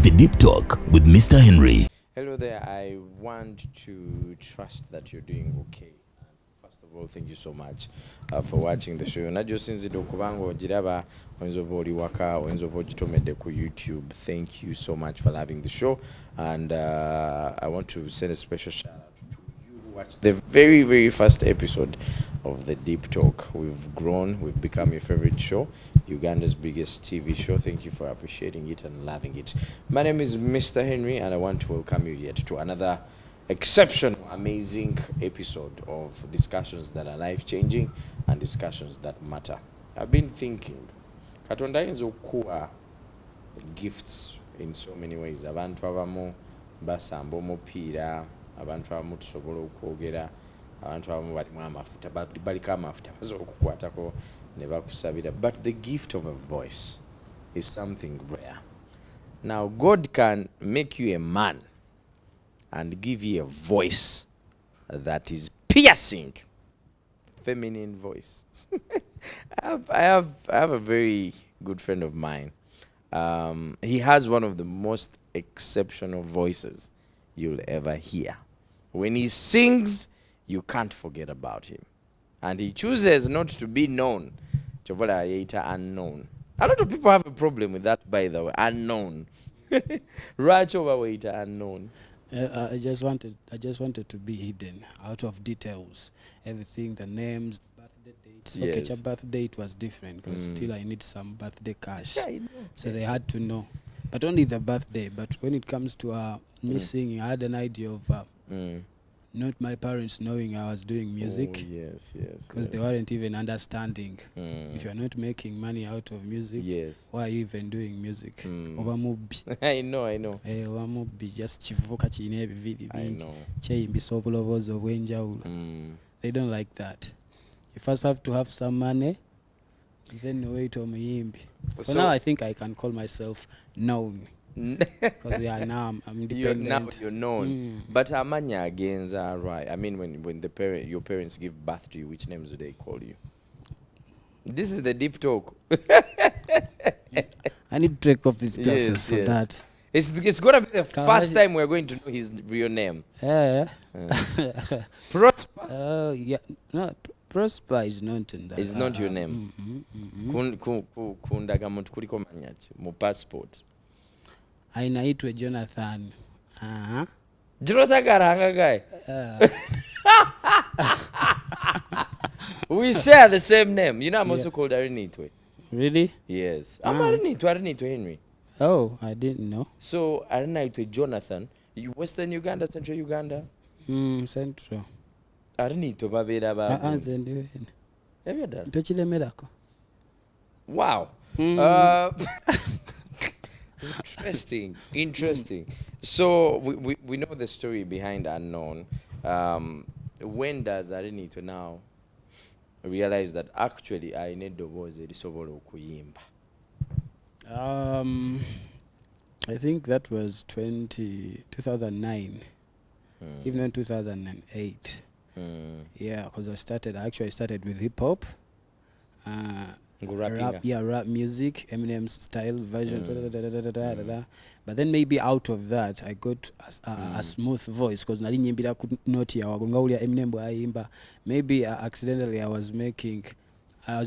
The Deep Talk with Mr. Henry. Hello there. I want to trust that you're doing okay. First of all, thank you so much for watching the show. Not just since okubango jiraba oyinzoba oli waka oyinzoba ogitomedde ku YouTube. Thank you so much for having the show, and I want to send a special shout out to you who watched the very, very first episode of the Deep Talk. We've grown. We've become your favorite show, Uganda's biggest TV show. Thank you for appreciating it and loving it. My name is Mr. Henry, and I want to welcome you yet to another exceptional, amazing episode of discussions that are life-changing and discussions that matter. I've been thinking, Katonda ayinza okuwa gifts in so many ways. Abantu abamu basamba omupiira, abantu abamu tusobola okwogera, abantu abamu balimu amafuta, baliko amafuta basobola okukwatako ne bakusabira. But the gift of a voice is something rare. Now, God can make you a man and give you a voice that is piercing, feminine voice. I have a very good friend of mine. He has one of the most exceptional voices you'll ever hear. When he sings, you can't forget about him. And he chooses not to be known. Chovola yaita unknown. A lot of people have a problem with that, by the way. Unknown. Rachova waita unknown. I just wanted to be hidden, out of details, everything, the names, birthday dates. Yes. Okay, your birthday it was different because still I need some birthday cash, Yeah, I know. so they had to know, but only the birthday. But when it comes to missing, I had an idea of not my parents knowing I was doing music. Oh, yes. Because they weren't even understanding. If you're not making money out of music, Yes. why are you even doing music? Oba mubbi. I know. Oba mubbi, just kivubuka kirina ebiviri I bingi. know. Kyeyimbisa obuloboozi obw'enjawulo. They don't like that. You first have to have some money, then wait omuyimbi. For now, I think I can call myself known. Because now I'm independent. You're known. But amanya against are right. I mean, when your parents give birth to you, which names do they call you? This is the deep talk. I need to take off these glasses for that. It's gonna be the first time we're going to know his real name. Yeah. Prosper. Oh yeah. No, Prosper is not in that. It's not your name. Kundaga muntu kuliko manyachi mu passport. Ainaitwe Jonathan. Jonathan Garanga guy. We share the same name. You know, I'm also called Arinitwe. Really? Yes. I'm Arinitwe Henry. Oh, I didn't know. So Arinitwe Jonathan. You Western Uganda, Central Uganda? Central. Arinitwe babera ba. Nze ndiwe. Have you done? Tokiremerako. Wow. Interesting. So we know the story behind Unknown. When does Arinito now realize that actually I need the voice erisobola okuyimba? I think that was 2009, even in 2008. Yeah, because I actually started with hip hop. Rap music, Eminem's style version, but then maybe out of that I got a smooth voice because nali nyimbira ku note ya wagongaulia Eminem ayimba. Maybe accidentally I was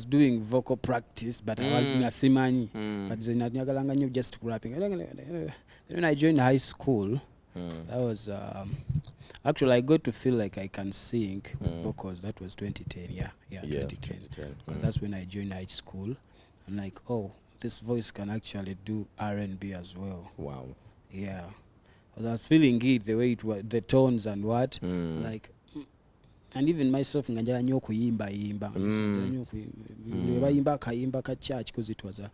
doing vocal practice, but I was ngasimanyi. But then nyagalanga nyo just rapping. Then when I joined high school, that was actually I got to feel like I can sing with vocals. That was 2010. Yeah, 2010. Because that's when I joined high school. I'm like, oh, this voice can actually do R&B as well. Wow. Yeah. Because I was feeling it, the way it was, the tones and what. Like, and even myself, nganja nyo kuyimba. Bayimba kayimba ka church because it was a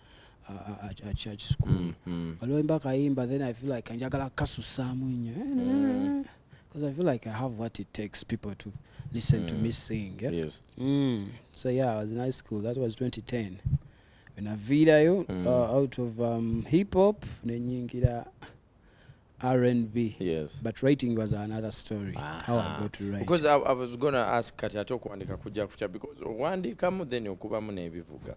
church school. Then I feel like njagala kasusamu nnyo. Because I feel like I have what it takes people to listen to me sing. Yeah? Yes. So yeah, I was in high school. That was 2010. When I video out of hip hop, nenyingira R&B. Yes. But writing was another story. How I got to write. Because I was going to ask kati ate okuwandika kujja kutya because owandiikamu then okubamu n'ebivuga.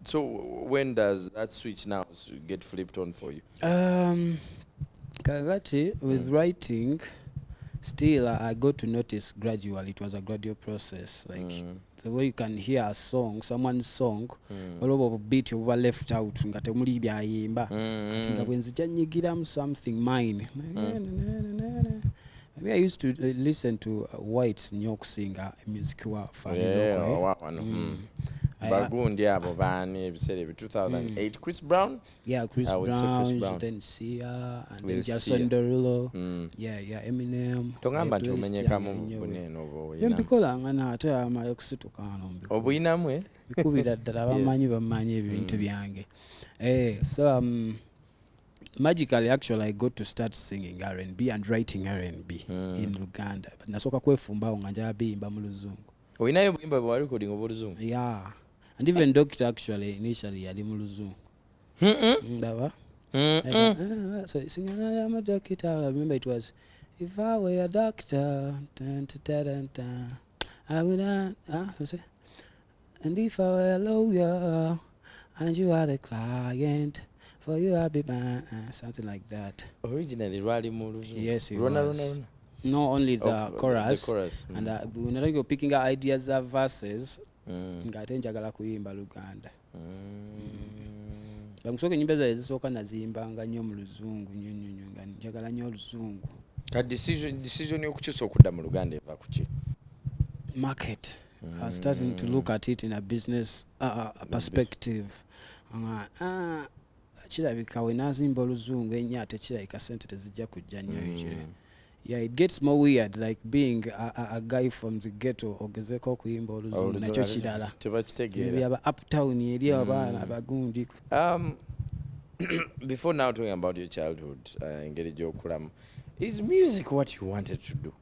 So when does that switch now get flipped on for you? Kakati, with writing, still I got to notice gradually. It was a gradual process. Like the way you can hear a song, someone's song, all over beat you were left out. Nga temuli byayimba. Kati nga bwenzija nyigiramu something mine. Maybe I used to listen to White's Nyok singer music wa Bagundi abo bani ebiseera 2008 Chris Brown. Yeah, Chris Brown, then Sia, and then Jason Derulo. Yeah, Eminem. Tongamba nti omenyekamu buneno bo ina. Yempikola ngana ate amayo kusituka anombi. Obuyinamwe Bikubira ddala bamanyi ebintu byange. So magically actually I got to start singing R&B and writing R&B in Uganda. But nasoka kwefumbawo nga njala bimba mu Luzungu. Oyinayo bimba bwa recording of Luzungu? Yeah. And even Doctor actually initially yali mu Luzungu. Ndaba? So singing I'm a doctor. I remember it was if I were a doctor, I would and if I were a lawyer and you are the client, for you I'll be something like that. Originally Rally Muluzu. Yes, it was. No, only the chorus. The chorus. And when you're picking out ideas of verses, ngate njagala kuyimba Luganda. Bamusoke nyimba za ezisooka naziyimbanga nnyo mu Luzungu nnyo nga njagala nnyo Oluzungu. Ka decision yokukyusa okudda mu Luganda eva kuki? Market. I was starting to look at it in a business perspective. Kirabika we nazimba Oluzungu ennyo ate kirabika ssente tezijja kujja nnyo ekyo. Yeah, it gets more weird, like being a guy from the ghetto ogezeko okuyimba Oluzungu nakyo kirala. Tebakitegeera. Aba uptown eri abaana abagundi. Before now talking about your childhood, engeri gy'okulamu, is music what you wanted to do?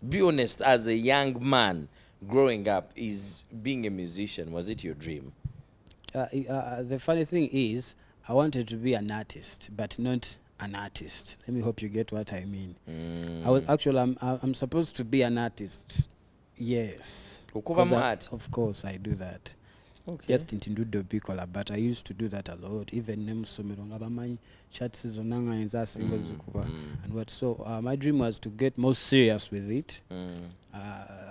Be honest, as a young man growing up, is being a musician, was it your dream? The funny thing is, I wanted to be an artist, but not an artist. Let me hope you get what I mean. I'm supposed to be an artist. Yes. Of course, I do that. Okay. Just in Tindudo Bikola, but I used to do that a lot. Even Nemusomero Ngabamanyi chats zonanga enza singo zukuba and what. So my dream was to get more serious with it.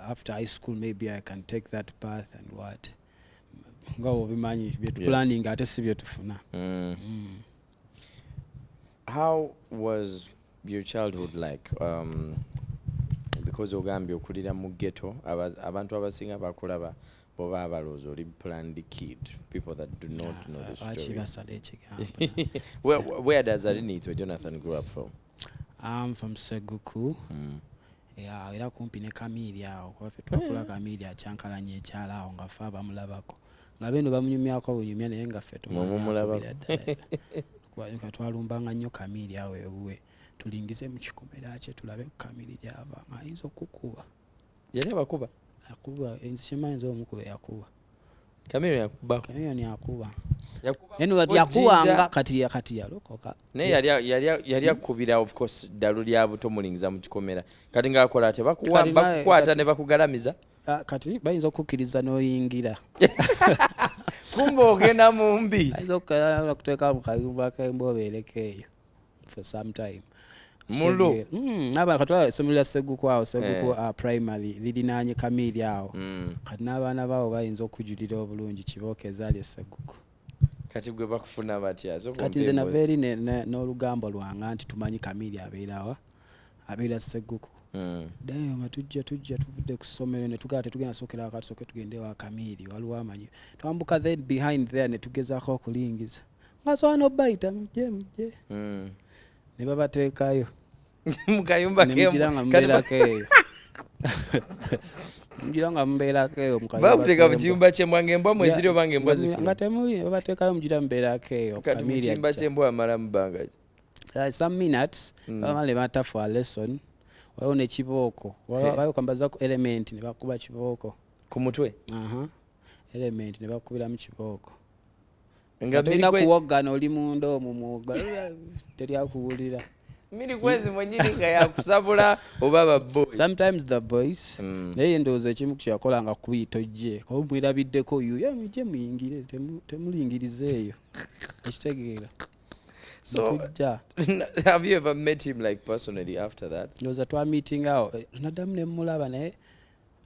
After high school, maybe I can take that path and what. Ngo bimanyi planning ate sibyo tufuna. How was your childhood like? Because ogambye okulira mu ghetto, abantu abasinga bakulaba boba abalooza oli planned kid, people that do not know the story. Where does Arinito Jonathan grow up from? I'm from Seguku. Yeah, era kumpi ne Kamiri awo kwa ffe twakula Kamiri acyankalanye ekyala awo nga ffe abamulabako. Nga beno bamunyumyako bunyumya naye nga ffe tumulabako. Twalumbanga nnyo Kamiri awo ewuwe. Tulingize mu kikomera kye tulabe Kamiri gy'ava ayinza okukuba. Yali abakuba? Akuba enzi kimanyi omukuba yakuba. Chameleon yakuba. Chameleon yakuba. Yakuba nga kati yalokoka. Ne yali akubira of course dalu lya buto mulingiza mu kikomera. Kati ngaakola ate bakukwata ne bakugalamiza. Kati bayinza okukkiriza n'oyingira. Kumbe ogenda mu mbi. Ayinza okuteeka mu kayumba k'embobeereko eyo for some time. Mulu. Naba katwa esomero lya Seguku awo Seguku primary lirinaanye Kamiri awo. Kati n'abaana bawo bayinza okujulira obulungi Kibooko ezaali e Seguku. Kati gwe bakufuna batya? Kati nze naveeri n'olugambo lwange nti tumanyi Kamiri abeerawa abeera Seguku. Dayo matujja tuvudde ku ssomero ne tugenda tetugenda sookera wakati sooke tugende wa Kamiri waliwo amanyi. Twambuka then behind there ne tugezaako okulingiza. Ngasobola n'obbayita mujje. Ne babateekayo mu kayumba mbeerako eyo. Mujira nga mbeerako eyo mu kayumba. Babuteeka mu kiyumba ky'embwa ng'embwa mweziri oba ng'embwa zifuna? Nga temuli ne babateekayo mujira mbeerako eyo. Kati mu kiyumba ky'embwa amala mu bbanga ki? Some minutes bamale bata for a lesson. Waliwo ne Kibooko. Waliwo kambaza ku element ne bakuba Kibooko. Ku mutwe? Element ne bakubiramu Kibooko. Nga tulina kuwoggana oli munda omwo mwoga teri akuwulira. miri kwezi mwenyini nga yakusabula oba baboy sometimes the boys naye ndowooza ekimu kyeyakola nga kuyitojje kuba mwerabiddeko yuye mujje muyingire temulingiriza eyo ekitegeera so have you ever met him like personally after that? ndowooza twameeting awo tunaddamu ne mulaba naye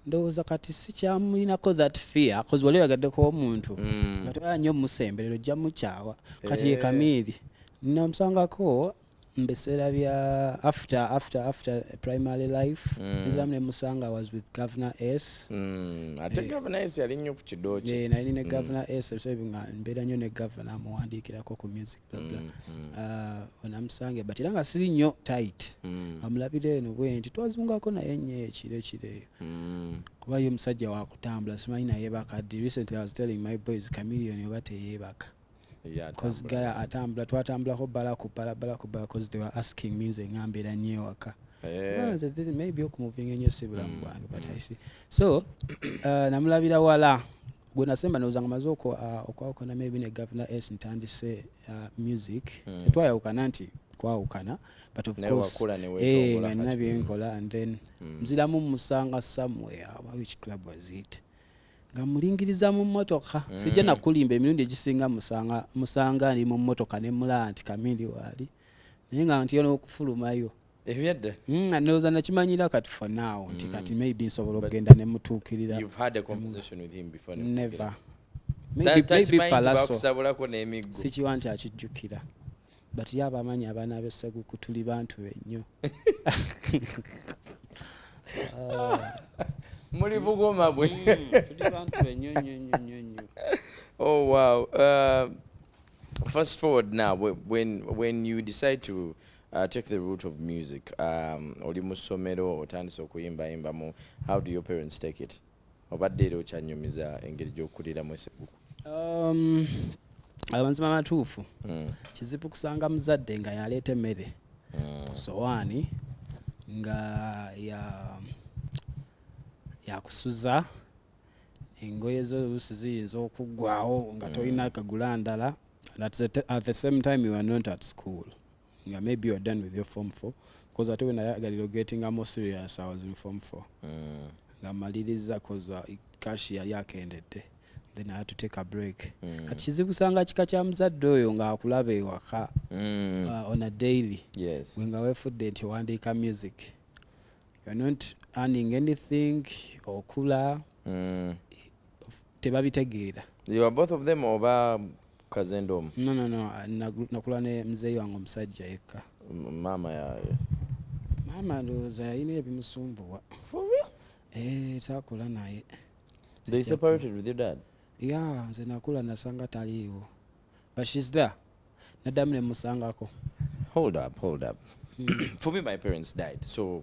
ndowooza kati sikyamulinako that fear cause wali oyagaddeko omuntu nga tebala nnyo musemberero ojja mukyawa kati ye Kamiili namusangako mbiseera bya after primary life nzamu ne musanga was with Governor S ate Governor S yali nnyo ku kido kye nali ne Governor S so nga mbeera nnyo ne Governor amuwandiikirako ku music onamusange but era nga siri nnyo tight amulabire eno bwe nti twazungako naye nnyo ekirekireyo kuba ye musajja wakutambula simanyi nayeebaka ddi recently I was telling my boys Chameleon oba teyeebaka because guy atambula twatambulako bala because they were asking me nze ngambeera nnyo ewaka maybe okumuvinga ennyo si bulamu bwange but I see so namulabira wala gwe nasemba ndowooza nga maze okwawukana maybe ne Governor S ntandise music twayawukana nti twawukana but of course nga nina byenkola and then nziramu musanga somewhere which club was it nga mulingiriza mu mmotoka sijja nakulimba emirundi egisinga musanga ndi mu mmotoka ne mulaba nti Kamiili waali naye nga nti n'okufulumayo ebyadda ndowooza nakimanyira kati for now nti kati maybe nsobola okugenda ne mutuukirira. You've had a conversation with him before? Never. Maybe palaso bakusabulako n'emiggo sikiwa nti akijjukira but yaba amanyi abaana b'esseguku tuli bantu ennyo muli bugoma bwe tuli bantu ennyo nnyo. Oh wow. Fast forward now, when you decide to take the route of music, oli mu ssomero otandise okuyimbayimba mu, how do your parents take it? Obadde era okyanyumiza engeri gy'okuliramu esseguku? Amazima matuufu kizibu kusanga muzadde nga yaleeta emmere ku sowaani nga yakusuza engoye zo oluusi ziyinza okuggwawo nga tolina kagula ndala at the same time you are not at school nga maybe you are done with your form 4 because ate when nayagalira getting more serious I was in form 4 nga maliriza cause cash yali akendedde then I had to take a break kati kizibu kusanga kika kya muzadde oyo nga akulaba ewaka on a daily wenga weefudde nti owandiika music you're not earning anything okula tebabitegeera. You are both of them oba kazendomu? No nakula ne mzeeyi wange omusajja yekka. Mama ndowooza yalina ebimusumbuwa. For real? Taakula naye. They separated with your dad? Yeah, nze nakula nasanga taliiwo but she's there. Naddamu ne musangako. Hold up. For me, my parents died, so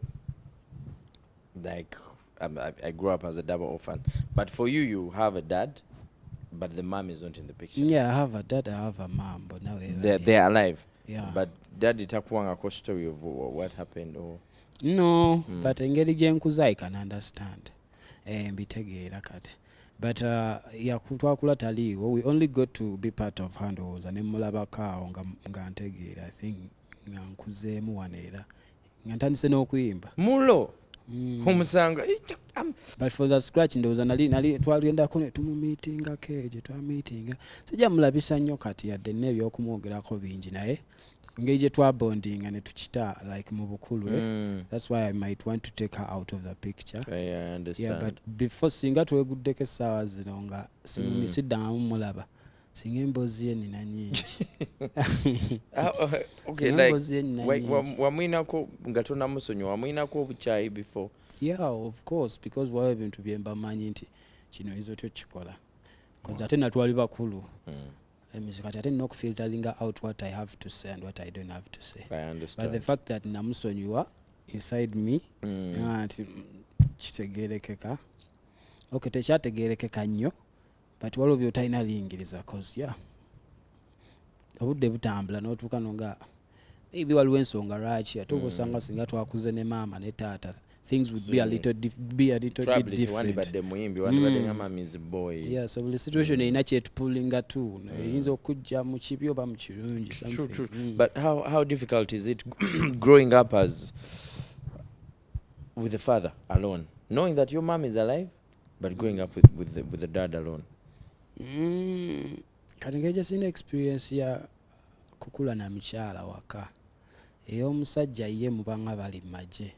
like I grew up as a double orphan. But for you, you have a dad, but the mom is not in the picture. Yeah, I have a dad, I have a mom, but now they're alive. Yeah. But dad itakuwanga story of what happened or no, but engeri gyenkuza I can understand. Mbitegeera kati. But twakula taliiwo, we only got to be part of handles and mulabakaawo nga ntegeera I think nga nkuzeemu wano era nga ntandise n'okuyimba mulo omusanga but for the scratch ndowooza nali twagendako ne tumumiitinga keje twamiitinga sijja mulabisa nnyo kati yadde n'ebyokumwogerako bingi naye engeri gye twabondinga ne tukita like mu bukulu that's why I might want to take her out of the picture. I understand. But before singa tweguddeko essaawa zino nga siddangamu mulaba singa emboozi ye nina nyingi. Okay, like wamwinako nga tonamusonyiwa wamwinako obukyayi before? Yeah, of course, because waba bintu bye mbamanyi nti kino izo tukikola because ate natwali bakulu kati ate nina okufilteringa out what I have to say and what I don't have to say. I understand. But the fact that namusonyiwa inside me nti kitegeerekeka okay tekyategeerekeka nnyo but waliwo byotalina liyingiriza cause obudde butambula n'otuuka nonga maybe waliwo ensonga lwaki ate oba osanga singa twakuze ne maama ne taata things would be a little bit different. Yeah, so buli situation erina kyetupulinga tu eyinza okujja mu kibi oba mu kirungi something. But how difficult is it growing up as with the father alone, knowing that your mom is alive but growing up with the dad alone? Kati ngeja sina experience ya kukula na mchala waka ey'omusajja ye mubanga bali maje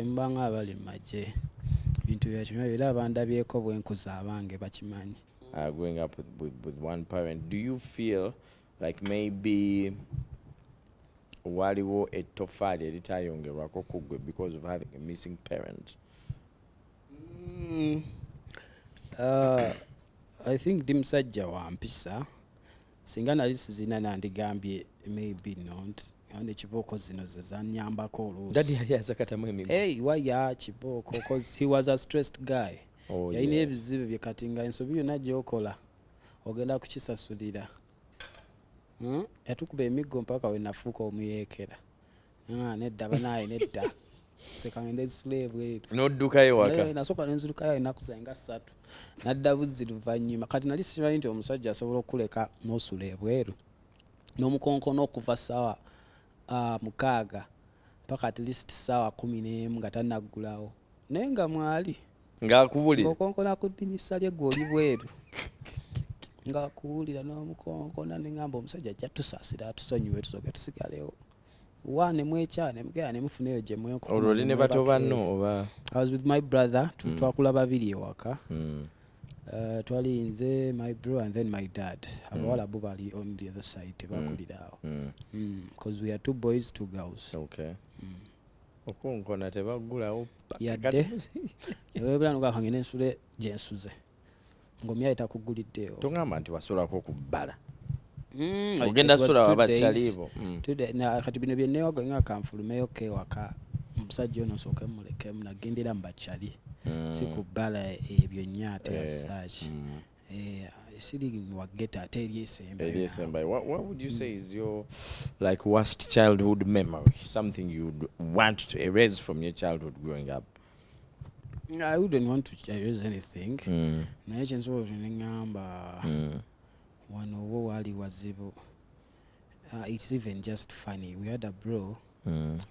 mbanga bali maje bintu byakimwe era abandabyeko bwenkuza abange bakimanyi. Growing up with one parent, do you feel like maybe waliwo ettoffaali eritayongerwako ku ggwe because of having a missing parent? I think ndi musajja wa mpisa singa nali sizina nandigambye maybe not ane kibooko zino ze zanyambako oluusi. Daddy yali azakatamu emigo. Hey, waya kibooko because he was a stressed guy. Yalina ebizibu bye kati nga ensobi yonna gy'okola ogenda kukisasulira. Yatukuba emiggo mpaka we nafuuka omuyeekera. Nedda banaye nedda. Sekangende esula ebweru. N'oddukayo waka. Nasooka nenzirukayo ennaku zange nga 3. Nadda buzzi luvannyuma. Kati nali simanyi nti omusajja asobola okuleka n'osula ebweru. N'omukonkono okuva ssaawa 6 mpaka at least ssaawa 11 nga tannaggulawo. Naye nga mwali. Ng'akubulira. Okonkona ku ddinisa lye gw'oli bweru. Ng'akuwulira n'omukonkona ne ngamba omusajja ajja tusaasira atusonyiwe tusooke tusigalewo. Wane mwekyane mugera ne mufuneyo gye mweko. Olwo ne bato banno oba? I was with my brother. Twakula babiri ewaka. Twali nze, my bro and then my dad. Abawala bo bali on the other side bakulira awo. Because we are 2 boys 2 girls. Okay. Okonkona tebaggulawo. Yadde. Ewebula nuka kangene ensule gye nsuze. Ngomya etakuguliddeyo. Tongamba nti wasulako ku bbala. Ogenda sula wabakyalibo. Kati bino bye newaga nga kanfulumeyo kewaka omusajja ono sooke mulekemu nagendera mu bakyali. Si ku bbala ebyo nnyo ate yasaaki. Siri wa ghetto ate eryesembayo. What would you say is your like worst childhood memory? Something you'd want to erase from your childhood growing up? I wouldn't want to erase anything. Naye kyensobola nengamba wano wo wali wazibu. It's even just funny. We had a bro.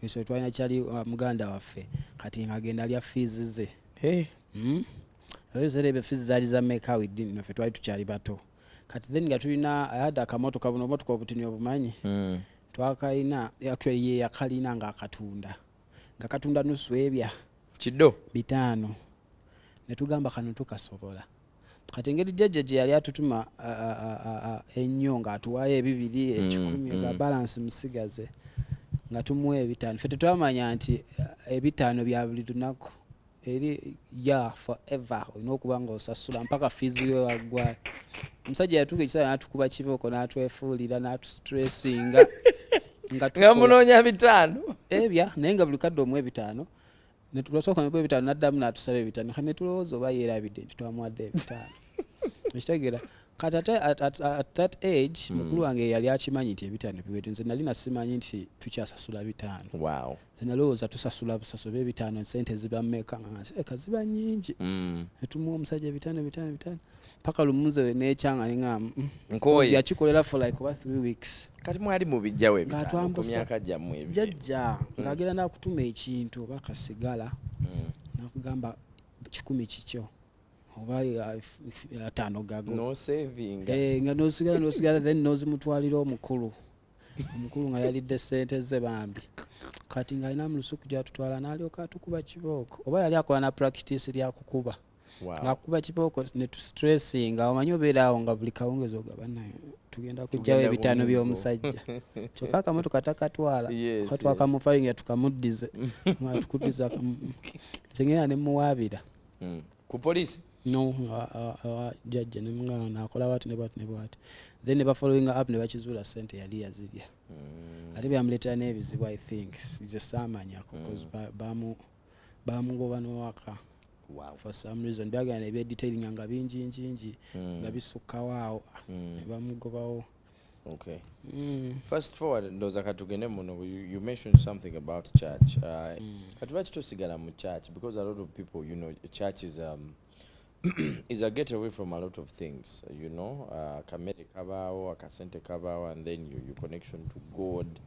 So twalina kyali muganda waffe kati ngagenda alya fees ze. Hey. Ebyo fees zaali za meka within naffe twali tukyali bato. Kati then nga tulina I had akamotoka buno motoka obutini obumanyi. Twakayina actually ye yakalina nga akatunda. Nga katunda nusu ebya. Kiddo 5. Ne tugamba kano tukasobola. Kati engeri jjajja gye yali atutuma ennyo nga atuwaayo 2 10 nga balance musigaze nga tumuwa 5. Ffe tetwamanya nti 5 bya buli lunaku eri forever olina okuba nga osasula mpaka fees we waggwa. Omusajja yatuuka ekiseera n'atukuba kibooko n'atwefuulira n'atustressinga nga munoonya 5 ebya naye nga buli kadde omuwa 5. Ne tulasooka ne 5 n'addamu n'atusaba 5 kati ne tulowooza oba yeerabidde nti twamuwadde 5. Ekitegeera kati ate at that age mukulu wange yali akimanyi nti 5 biwedde. Nze nali nasimanyi nti tukyasasula 5. Wow. Nze nalowooza tusasula busasula 5 sente ziba mmeka nga ziba nnyingi. Ne tumuwa omusajja 5 paka lumuze we n'ekyanga nga nkoye yakikolera for like over 3 weeks. Kati mwali mubijjawo 5 ku myaka gyammwe ebyo. Jjajja ng'agenda n'akutuma ekintu oba kasigala n'akugamba 10 kikyo oba 5 gago. No saving. Nga n'osigala then n'ozimutwalira omukulu nga yalidde sente ze bambi. Kati ng'alina mu lusuku gy'atutwala n'alyoka atukuba kibooko oba yali akola na practice lyakukuba. Ng'akuba kibooko ne tustressinga omanyi obeera awo nga buli kawungeezi ogaba tugenda kujjawo 5 by'omusajja. Kyokka akamotoka takatwala katwakamufalinga tukamuddize tukuddiza kyengera ne muwaabira. Ku poliisi? No, jjajja ne mungana n'akola bwati ne bwati. Then ne bafollowing up ne bakizuula sente yali yazirya. Ate byamuleetera n'ebizibu I think nze saamanyako because baamugoba n'owaka. Wow. For some reason byagenda ne byedetailing nga bingi nga bisukkawo awo ne bamugobawo Okay. Mm. Fast forward ndoza katugende muno you mentioned something about church. Katubaki tosigala mu church because a lot of people, you know, church is is a getaway from a lot of things, you know. Kamere kabaawo, akasente kabaawo, and then your connection to God.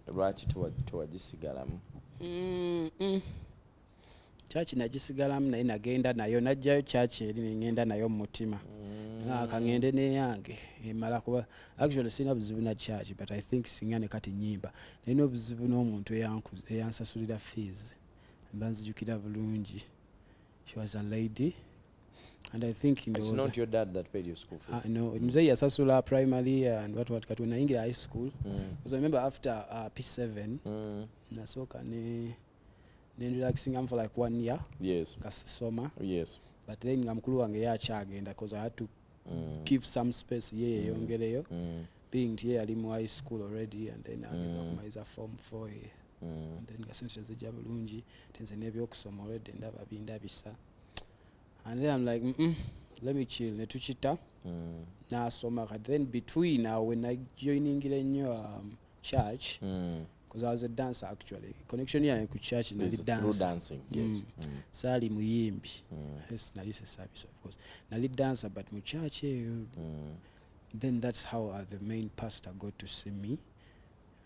Lwaki tewagisigalamu? Church nagisigalamu naye nagenda nayo najjayo church eri nengenda nayo mu mutima. Kangende neyange emala kuba actually sina buzibu na church, but I think singane kati nyimba nina obuzibu n'omuntu eyansasulira fees mba nzijukira bulungi. She was a lady and I think It's not your dad that paid your school fees? No, mzee yasasula primary and what kati naingira high school because I remember after P7 nasoka ne relaxing for like 1 year. Yes. Kasoma. Yes. But then ngamukulu wange yachagenda because I had to give some space yongereyo being here ali mu high school already and then ageza kumaliza form 4 and then gasente zijja bulungi tenze nebyokusoma already ndaba bindabisa and then I'm like let me chill netuchita nasoma. Then between when I joining church because I was a dancer actually. Connection here ku church na through dancing. Yes. Sali muyimbi. Yes, na this service of course. Na lead dancer but mu church then that's how the main pastor got to see me.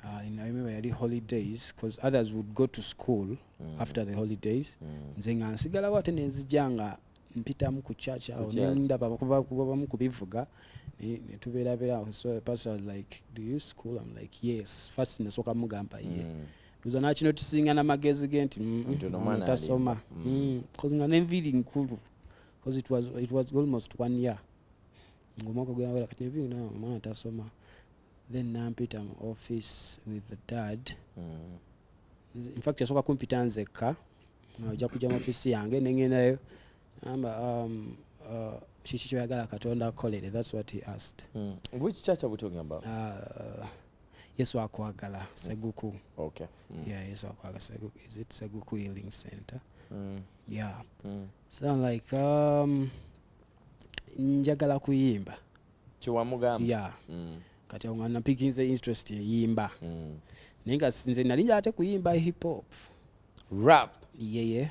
And I remember the holidays because others would go to school after the holidays. Nze nga nsigala wate nenzijanga mpita mu ku church aho ndaba kuba mu kubivuga. So the pastor was like, do you school? I'm like, yes. First nasoka mugamba uza nachi notisinga na magezi genti tasoma because nga nemvili nkulu because it was almost 1 year ngomako gwa wala kati nemvili na mama tasoma. Then nampita mu office with the dad. In fact yasoka kumpita nzeka ngaja kuja mu office yange nengenayo amba Shishi yagala katonda kolere. That's what he asked. Which church are we talking about? Yesu akwagala Seguku. Okay. Yeah, Yesu akwagala Seguku. Is it Seguku Healing Center? Yeah. So I'm like njagala kuyimba. Chiwamugamba. Yeah. Kati ngana pikinze interest yimba. Ninga sinze nalinja ate kuyimba hip hop. Rap. Yeah.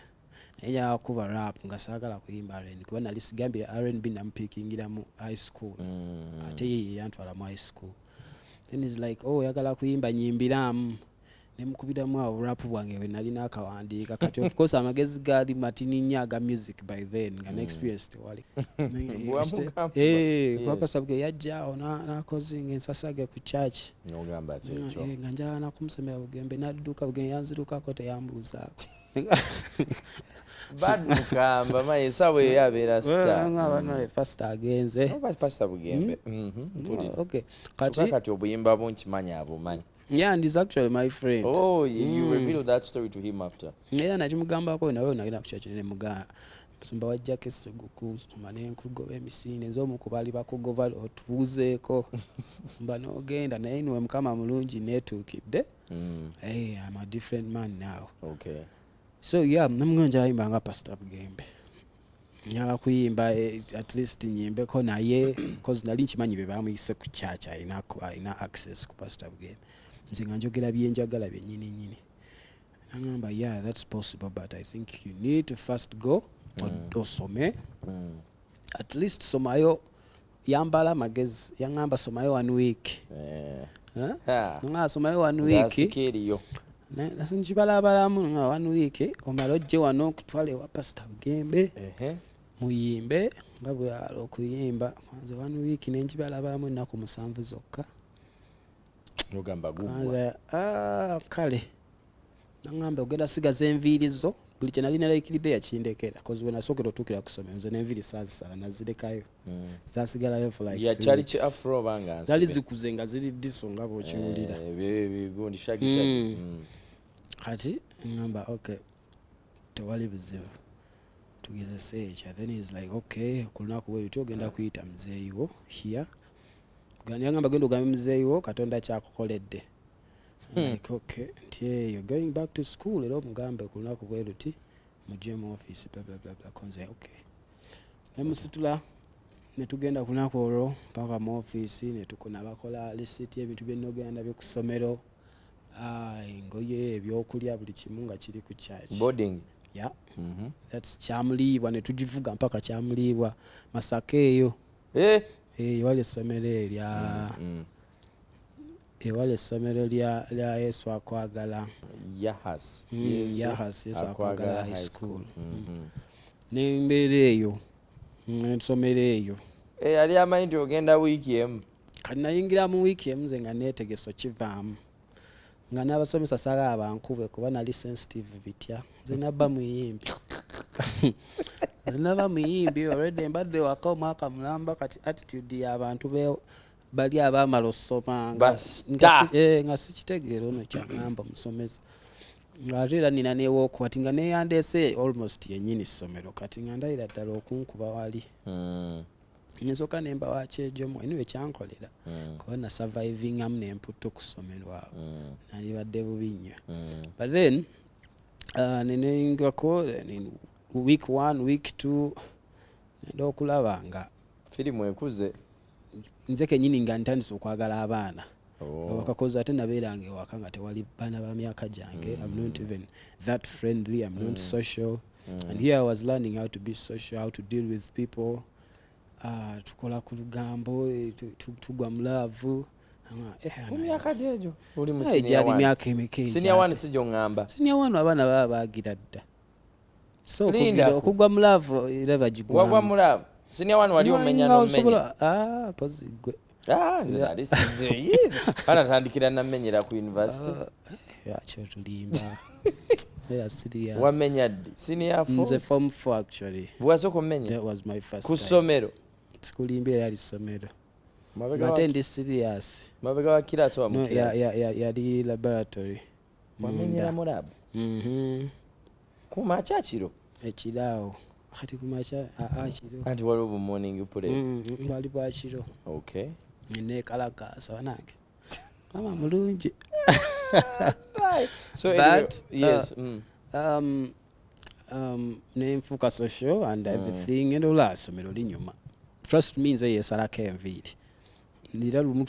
Enya kuba rap ngasagala kuyimba R&B kuba nalisigambye R&B nampikingira mu high school ate yeye yantwala mu high school. Then he's like, oh yagala kuyimba nyimbiramu nemukubiramu awo rap bwange we nalina akawandiika kati of course amagezi gali matini nyaga music by then nga experience wali papa sabge yajja ona causing ensasage ku church nogamba checho nga njala nakumsemera bugembe nadduka bugembe yanziruka kote yambuza bad mukamba maye sawe yabera star ngabana first agenze pastor bugembe okay kati obuyimba bunchimanya abumanyi. Yeah, and he's actually my friend. Oh, you revealed that story to him after. Yeah, nachimugamba ko nawe nagenda ku church ne muga Sumba wajja Seguku mane nkugoba emisinde nzo mukubali bakugoba otubuzeeko mba nogenda naye niwe mukama mulungi netuukidde. Hey, I'm a different man now. Okay. So yeah, namgonja imba nga Pastor Bugembe. Nyala kuyimba at least nyimbe ko naye cause nali nkimanyi be bamuyise ku church ayina access ku Pastor Bugembe. Nzinga njogera byenjagala byennyini. Nangamba yeah, that's possible, but I think you need to first go osome. At least somayo yambala magezi yangamba somayo 1 week. Nga somayo 1 week. That's scary yo. Nasinjibalabalamu nga 1 week omalojje wano kutwale wa Pastor Bugembe. Muyimbe nga bwe okuyimba kwanza 1 week nenjibalabalamu ennaku 7 zokka. Nogamba gugwa. Kale. Nangamba ogenda sigaza enviiri zo buli kye nali nalaikiride yakindekera cause when asokera otukira kusoma nze n'enviiri saazisala nazirekayo. Zasigalayo for like yachali ki afro banga zali zikuze nga ziri diso nga bw'okiwulira. Bigondi shagi. Kati ngamba okay tewali buzibu tugezese ekyo. Then he's like okay kulunaku bwe lityo ogenda kuyita muzeeyiwo here ngamba genda ogambe muzeeyiwo katonda kyakukoledde. Like okay you're going back to school era omugambe kulunaku bwe luti mujje mu office blah blah blah blah konze okay nemusitula netugenda kunako olwo mpaka mu ofiisi netukuna bakola lisiti y'ebintu byenogenda byo ku ssomero, engoye, ebyokulya, buli kimu nga kiri ku charge. Boarding. Yeah. That's Chameleon netugivuga mpaka Chameleon Masaka eyo. Ewali essomero erya ewali essomero lya Yesu Akwagala. Yahas. Yahas Yesu Akwagala High School. Nembeera eyo ensomero eyo yali amanyi nti ogenda wiiki emu. kati nayingira mu wiiki emu nze nga neetegeso kivaamu nga n'abasomesa sala abankube kuba nali sensitive bitya nze nabba muyimbi naba muyimbi already mbadde waka omwaka mulamba kati attitude y'abantu bali abaamala okusoma nga sikitegeera ono kyaŋŋamba omusomesa ng'ate era nina neewooku kati nga neeyandeese almost yennyini ssomero kati nga ndayira ddala okunkuba wali nsooka nemba wakyejomu anyway kyankolera kuba na survivingamu nemputta ku ssomero awo nandibadde bubi nnyo but then nenengako week 1 week 2 nenda okulaba nga firimu ekuze nze kenyini nga ntandise okwagala abaana wakakoze ate nabeeranga ewaka nga tewali baana ba myaka gyange I'm not even that friendly, I'm not social and here I was learning how to be social, how to deal with people. Tukola ku lugambo tugwa mu laavu myaka gyejo oli mu gyali myaka emeka senior one sijo ngamba senior one abaana baba baagira dda so okugwa mu laavu era bagigwa wagwa mu laavu senior one wali omenya n'omenya pozi gwe nze nali sinze banatandikira namenyera ku university yakyo tulimba yeah, serious. Wamenya ddi senior 4 nze form 4 actually bwasoko menya that was my first ku ssomero sikulimbira yali ssomero ate ndi serious mabega wa class wa mu class yali laboratory wamenyera mu lab ku macha kiro ekiraawo kati ku macha kiro anti wali obu morning pure wali bwa kiro okay nekalakasa wanange mama mulungi so but yes nenfuuka social and everything and olwa ssomero linyuma trust me nze yesalako enviiri era lumu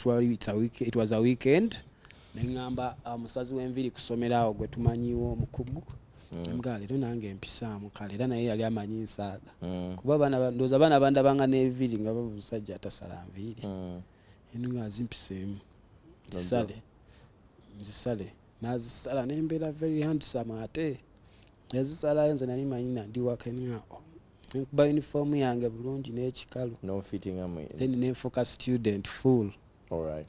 it was a weekend neŋŋamba musazi w'enviiri ku ssomero awo gwe tumanyiwo omukugu mga leero nange empisaamu kale era naye yali amanyi nsaaga kuba ndowooza abaana bandabanga n'enviiri nga baba busajja atasala nviiri eno nga azimpiseemu nzisale nazisala nembeera very handsome ate yazisalayo nze nali manyi nandi wakenia nkuba uniform yange bulungi n'ekikalu then nenfuuka student full. All right.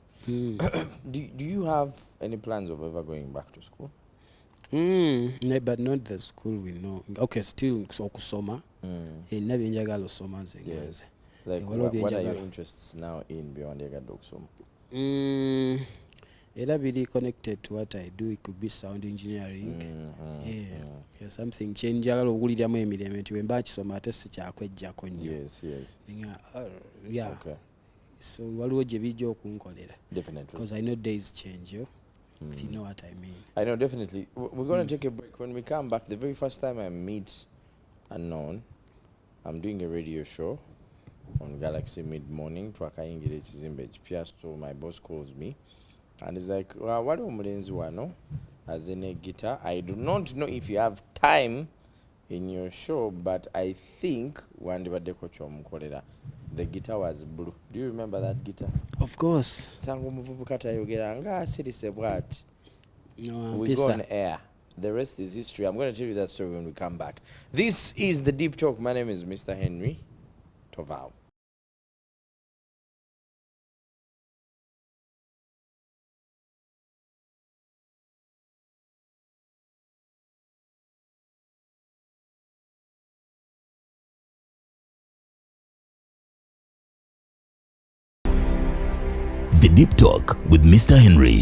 Do you have any plans of ever going back to school? No, but not the school we know. Okay, still okusoma nina byenjagala osoma nze. Yes. Like what are your interests now in beyond yagadde okusoma? Era biri connected to what I do. It could be sound engineering. Yeah, something kyenjagala okuwuliramu emirembe nti bwe mba kisoma ate si kyakwejjako nnyo. Yes. Yeah. Okay. So waliwo gye bijja okunkolera. Definitely. Because I know days change, if you know what I mean. I know, definitely. We're going to take a break. When we come back, the very first time I meet Unknown, I'm doing a radio show on Galaxy mid-morning. Twakayingira ekizimbe ekipya, so my boss calls me. And it's like, wali omulenzi wano azene guitar. I do not know if you have time in your show, but I think wandibadde ko kyomukolera. The guitar was blue. Do you remember that guitar? Of course. Sango omuvubuka tayogera nga sirise bwati. No, we go on air. The rest is history. I'm going to tell you that story when we come back. This is the Deep Talk. My name is Mr. Henry Tovao. The Deep Talk with Mr. Henry.